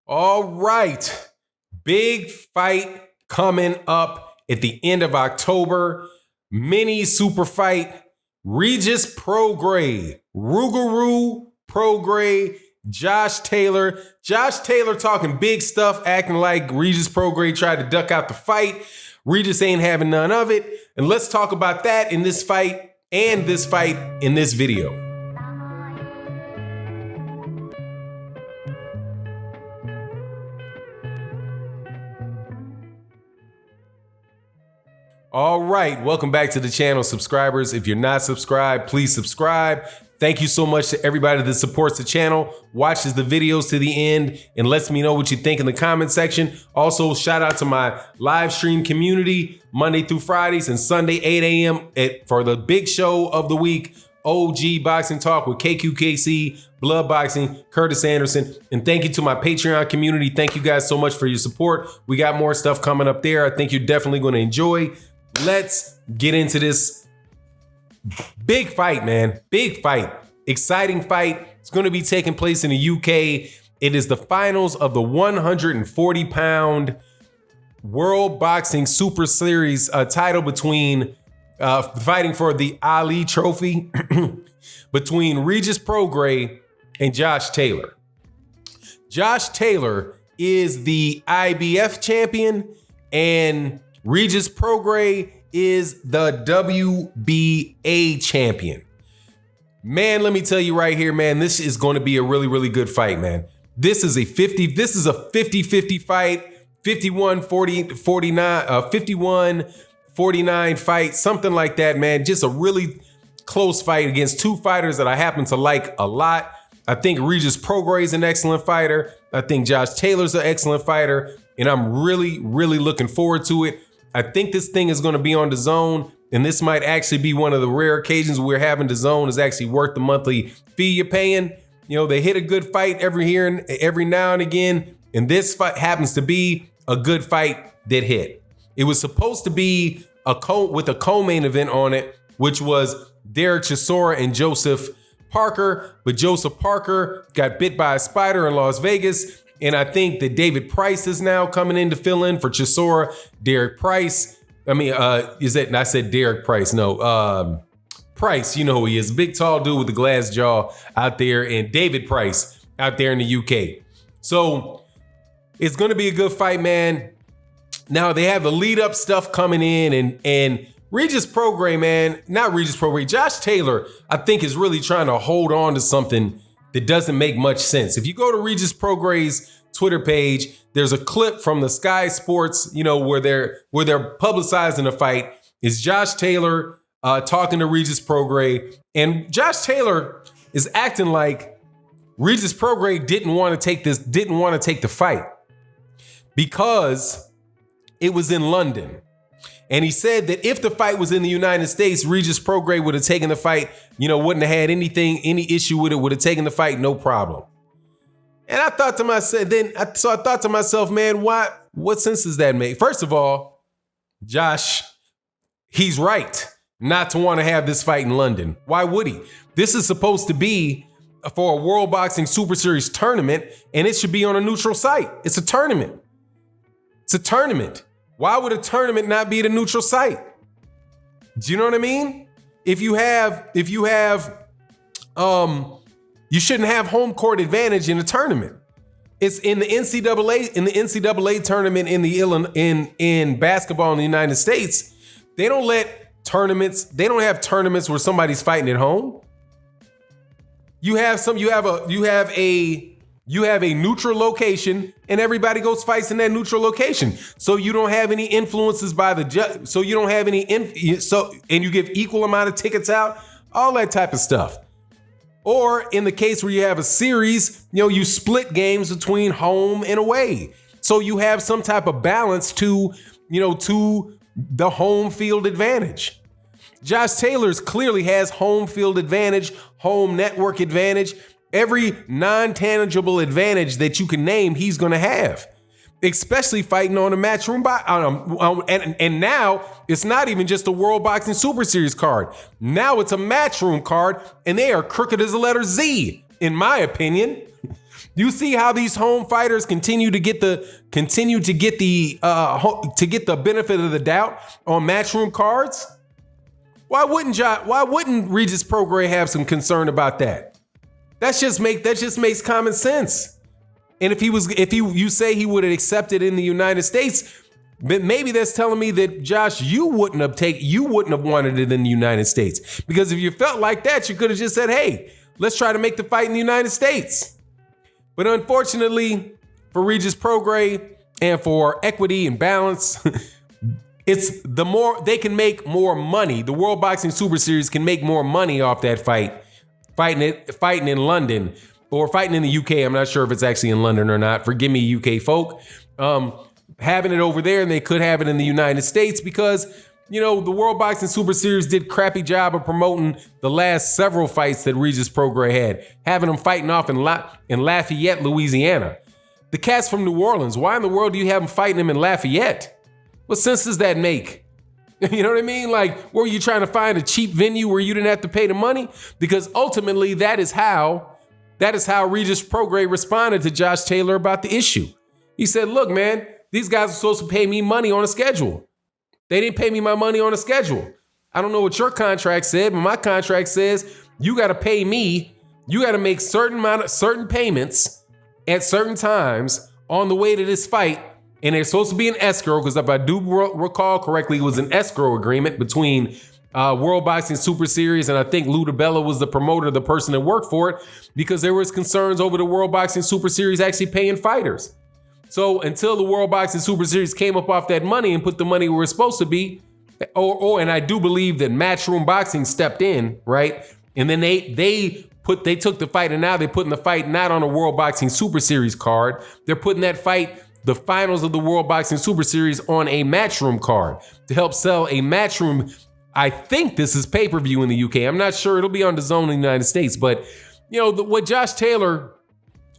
All right. Big fight coming up at the end of October. Mini super fight. Regis Prograis. Rougarou Prograis. Josh Taylor. Josh Taylor talking big stuff, acting like Regis Prograis tried to duck out the fight. Regis ain't having none of it. And let's talk about that in this fight and this fight in this video. All right, welcome back to the channel, subscribers. If you're not subscribed, please subscribe. Thank you so much to everybody that supports the channel, watches the videos to the end, and lets me know what you think in the comment section. Also, shout out to my live stream community, Monday through Fridays and Sunday, 8 a.m. for the big show of the week, OG Boxing Talk with KQKC, Blood Boxing, Curtis Anderson. And thank you to my Patreon community. Thank you guys so much for your support. We got more stuff coming up there. I think you're definitely going to enjoy. Let's get into this big fight, man. Big fight. Exciting fight. It's going to be taking place in the UK. It is the finals of the 140-pound World Boxing Super Series title between fighting for the Ali Trophy between Regis Prograis and Josh Taylor. Josh Taylor is the IBF champion and Regis Prograis is the WBA champion. Man, let me tell you right here, man, this is going to be a really, really good fight, man. This is a 50-50 fight, 51-49 fight, something like that, man. Just a really close fight against two fighters that I happen to like a lot. I think Regis Prograis is an excellent fighter. I think Josh Taylor's an excellent fighter, and I'm really, really looking forward to it. I think this thing is going to be on DAZN, and this might actually be one of the rare occasions where having DAZN is actually worth the monthly fee you're paying. You know, they hit a good fight every now and again, and this fight happens to be a good fight that hit. It was supposed to be with a co-main event on it, which was Derek Chisora and Joseph Parker, but Joseph Parker got bit by a spider in Las Vegas. And I think that David Price is now coming in to fill in for Chisora. Derek Price. I said Derek Price. No, Price, you know who he is. Big, tall dude with the glass jaw out there. And David Price out there in the UK. So it's going to be a good fight, man. Now they have the lead up stuff coming in and Regis Prograis, man, not Regis Prograis, Josh Taylor, I think is really trying to hold on to something that doesn't make much sense. If you go to Regis Prograis' Twitter page, there's a clip from the Sky Sports, you know, where they're publicizing the fight. Is Josh Taylor talking to Regis Prograis, and Josh Taylor is acting like Regis Prograis didn't want to take the fight because it was in London. And he said that if the fight was in the United States, Regis Prograis would have taken the fight, you know, wouldn't have had any issue with it, would have taken the fight, no problem. And I thought to myself, man, what sense does that make? First of all, Josh, he's right not to want to have this fight in London. Why would he? This is supposed to be for a World Boxing Super Series tournament, and it should be on a neutral site. It's a tournament. It's a tournament. Why would a tournament not be at a neutral site? Do you know what I mean? You shouldn't have home court advantage in a tournament. It's in the NCAA tournament in basketball in the United States. They don't have tournaments where somebody's fighting at home. You have a neutral location and everybody goes fights in that neutral location. So you don't have any influences by the judge. So you don't have and you give equal amount of tickets out, all that type of stuff. Or in the case where you have a series, you know, you split games between home and away. So you have some type of balance to the home field advantage. Josh Taylor's clearly has home field advantage, home network advantage. Every non-tangible advantage that you can name, he's going to have, especially fighting on a matchroom. And now it's not even just a World Boxing Super Series card. Now it's a matchroom card, and they are crooked as the letter Z, in my opinion. You see how these home fighters continue to get the benefit of the doubt on Matchroom cards? Why wouldn't Regis Prograis have some concern about that? That just makes common sense. And if you say he would have accepted in the United States, but maybe that's telling me that, Josh, you wouldn't have wanted it in the United States. Because if you felt like that, you could have just said, hey, let's try to make the fight in the United States. But unfortunately for Regis Prograis and for equity and balance, it's they can make more money. The World Boxing Super Series can make more money off that fighting in London or fighting in the UK. I'm not sure if it's actually in London or not. Forgive me, UK folk. Having it over there, and they could have it in the United States because, the World Boxing Super Series did crappy job of promoting the last several fights that Regis Prograis had, having them fighting off in Lafayette, Louisiana. The cat's from New Orleans. Why in the world do you have them fighting him in Lafayette? What sense does that make? You know what I mean? Like, were you trying to find a cheap venue where you didn't have to pay the money? Because ultimately, that is how Regis Prograis responded to Josh Taylor about the issue. He said, look, man, these guys are supposed to pay me money on a schedule. They didn't pay me my money on a schedule. I don't know what your contract said, but my contract says you got to pay me. You got to make certain payments at certain times on the way to this fight. And there's supposed to be an escrow, because if I do recall correctly, it was an escrow agreement between World Boxing Super Series, and I think Lou DiBella was the promoter, the person that worked for it, because there was concerns over the World Boxing Super Series actually paying fighters. So until the World Boxing Super Series came up off that money and put the money where it's supposed to be, and I do believe that Matchroom Boxing stepped in, right? And then they took the fight, and now they're putting the fight not on a World Boxing Super Series card. They're putting that fight, the finals of the World Boxing Super Series, on a Matchroom card to help sell a Matchroom. I think this is pay-per-view in the UK. I'm not sure. It'll be on DAZN in the United States. But, what Josh Taylor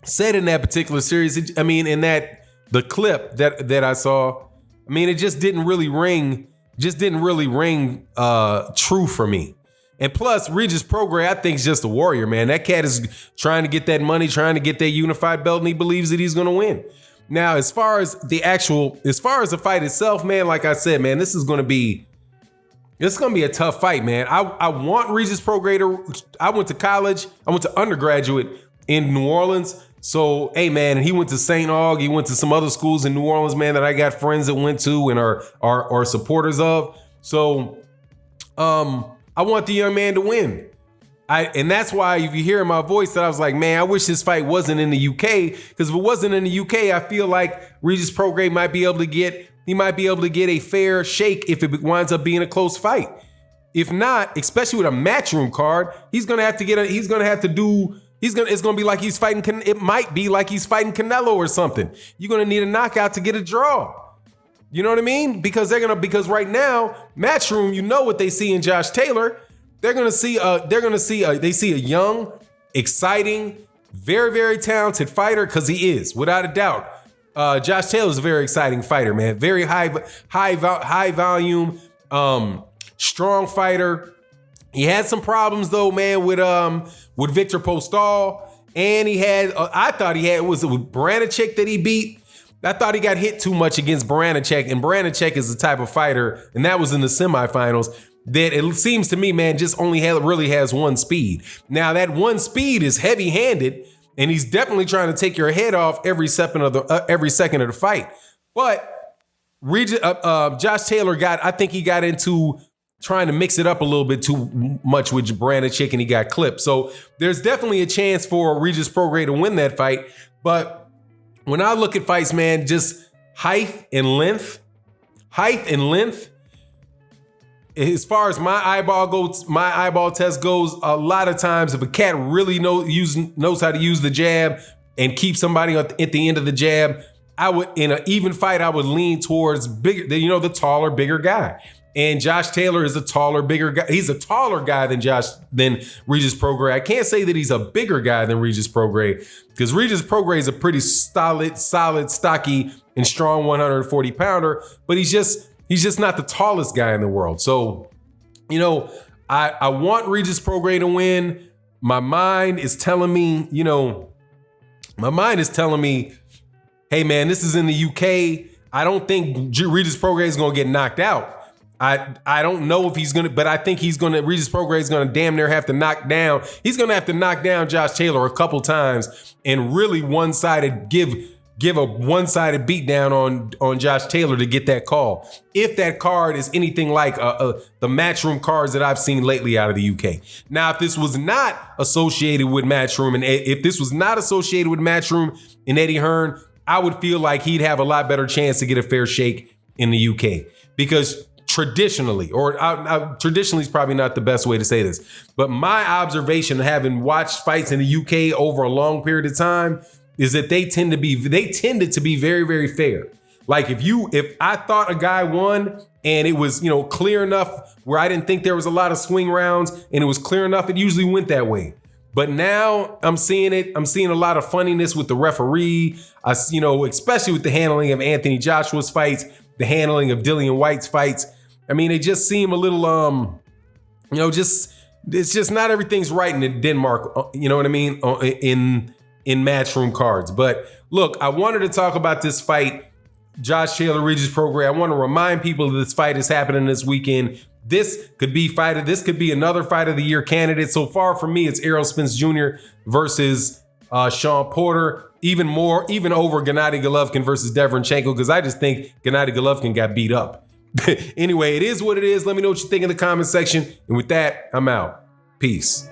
said in that particular series, the clip that I saw, it just didn't really ring true for me. And plus, Regis Prograis, I think, is just a warrior, man. That cat is trying to get that money, trying to get that unified belt, and he believes that he's going to win. Now, as far as the fight itself, man, like I said, man, it's going to be a tough fight, man. I want Regis Prograis I went to college. I went to undergraduate in New Orleans. So, hey, man, and he went to St. Aug. He went to some other schools in New Orleans, man, that I got friends that went to and are supporters of. So, I want the young man to win. And that's why, if you hear in my voice, that I was like, man, I wish this fight wasn't in the UK, because if it wasn't in the UK, I feel like Regis Prograis might be able to get a fair shake if it winds up being a close fight. If not, especially with a Matchroom card, it's gonna be like he's fighting. It might be like he's fighting Canelo or something. You're gonna need a knockout to get a draw. You know what I mean? Because right now, Matchroom, what they see in Josh Taylor. They see a young, exciting, very, very talented fighter, because he is, without a doubt. Josh Taylor is a very exciting fighter, man. Very high volume, strong fighter. He had some problems though, man, with Victor Postol, and I thought it was with Baranchyk that he beat. I thought he got hit too much against Baranchyk, and Baranchyk is the type of fighter, and that was in the semifinals, that it seems to me, man, just really has one speed. Now, that one speed is heavy-handed, and he's definitely trying to take your head off every second of the fight. But Josh Taylor got into trying to mix it up a little bit too much with Baranchyk, and he got clipped. So there's definitely a chance for Regis Prograis to win that fight. But when I look at fights, man, just height and length, as far as my eyeball test goes, a lot of times if a cat really knows how to use the jab and keep somebody at the end of the jab, in an even fight, I would lean towards the taller, bigger guy. And Josh Taylor is a taller, bigger guy. He's a taller guy than Regis Prograis. I can't say that he's a bigger guy than Regis Prograis, because Regis Prograis is a pretty solid, stocky, and strong 140 pounder, but he's just not the tallest guy in the world. So, I want Regis Prograis to win. My mind is telling me, My mind is telling me, hey man, this is in the UK. I don't think Regis Prograis is gonna get knocked out. I don't know if he's gonna, but I think Regis Prograis is gonna damn near have to knock down. He's gonna have to knock down Josh Taylor a couple times and really give a one-sided beatdown on Josh Taylor to get that call. If that card is anything like the Matchroom cards that I've seen lately out of the UK. Now, if this was not associated with Matchroom and Eddie Hearn, I would feel like he'd have a lot better chance to get a fair shake in the UK, because traditionally is probably not the best way to say this, but my observation, having watched fights in the UK over a long period of time, is that they tended to be very, very fair. Like if I thought a guy won and it was, clear enough where I didn't think there was a lot of swing rounds and it was clear enough, it usually went that way. But now I'm seeing a lot of funniness with the referee, especially with the handling of Anthony Joshua's fights, the handling of Dillian White's fights. I mean, they just seem a little, it's just not everything's right in Denmark, you know what I mean, in Matchroom cards. But look, I wanted to talk about this fight, Josh Taylor, Regis Prograis. I want to remind people that this fight is happening this weekend. This could be another fight of the year candidate. So far for me, it's Errol Spence Jr. versus Sean Porter. Even over Gennady Golovkin versus Deverenchenko, because I just think Gennady Golovkin got beat up. Anyway, it is what it is. Let me know what you think in the comment section. And with that, I'm out. Peace.